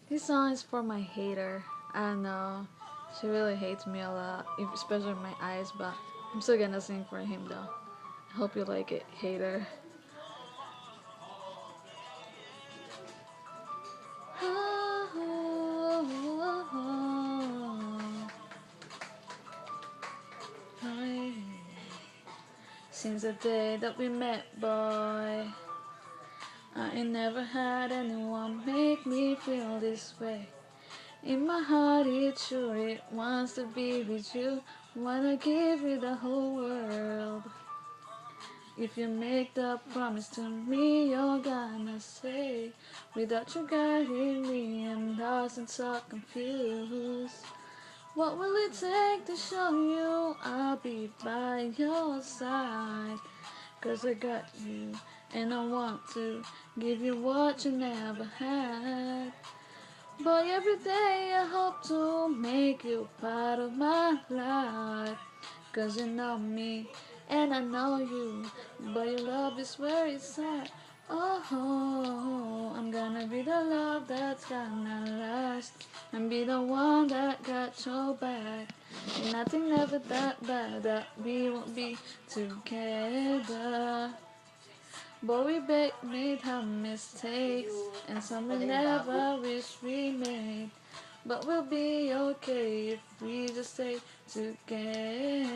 This song is for my hater. I know she really hates me a lot, especially my eyes, but I'm still gonna sing for him though. I hope you like it, hater. Since the day that we met, boy, I ain't never had anyone make me feel this way. In my heart, it's sure it wants to be with you. Wanna give you the whole world. If you make the promise to me, you're gonna say, without you guiding me, I'm lost and so confused. What will it take to show you I'll be by your side? 'Cause I got you, and I want to give you what you never had. Boy, every day I hope to make you part of my life. 'Cause you know me, and I know you, but your love is where it's at. Oh, I'm gonna be the love that's gonna last, and be the one that got your back. And nothing ever that bad that we won't be together. But we both made our mistakes, and some we never wish we made. But we'll be okay if we just stay together.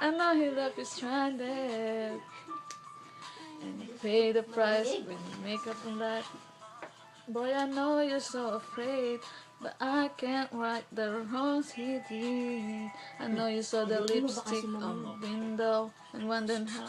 I know he left you stranded, and you pay the price when you make up from that. Boy, I know you're so afraid, but I can't right the wrongs he did. I know you saw the lipstick on the window and wondering how